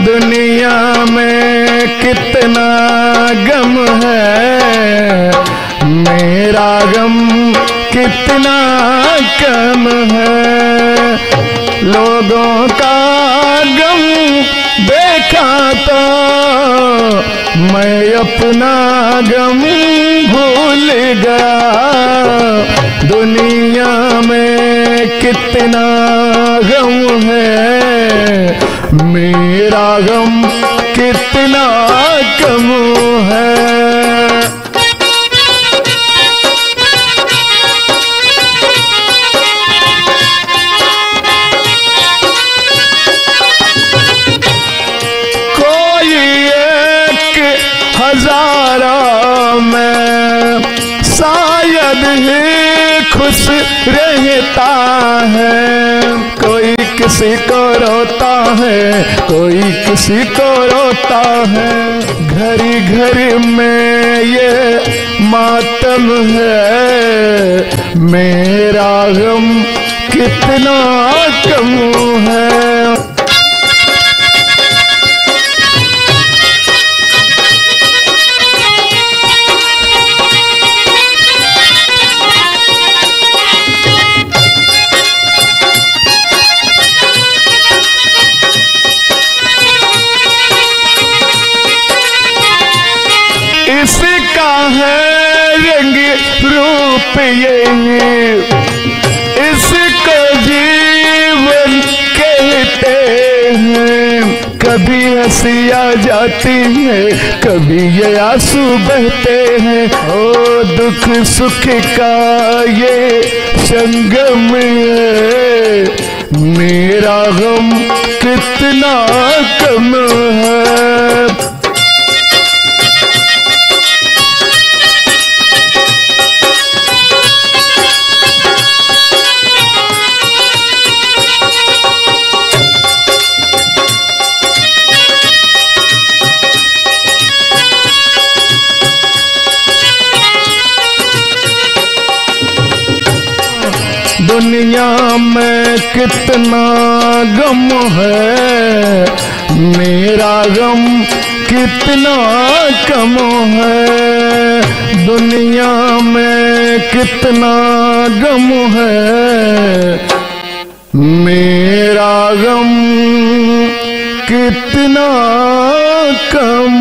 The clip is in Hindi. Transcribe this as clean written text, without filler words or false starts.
दुनिया में कितना गम है, मेरा गम कितना कम है। लोगों का गम देखा तो मैं अपना गम भूल गया। दुनिया में कितना गम है, मेरा गम कितना कम है। कोई एक हजारों में शायद ही खुश रहता है। कोई किसी को रोता है, कोई किसी को रोता है। घड़ी घड़ी में ये मातम है, मेरा गम कितना कम है। इसका है रंग रूप ये, इसको जीवन कहते हैं। कभी हंसी आ जाती है, कभी ये आंसू बहते हैं। ओ दुख सुख का ये संगम है, मेरा गम कितना कम है। दुनिया में कितना गम है, मेरा गम कितना कम है। दुनिया में कितना गम है, मेरा गम कितना कम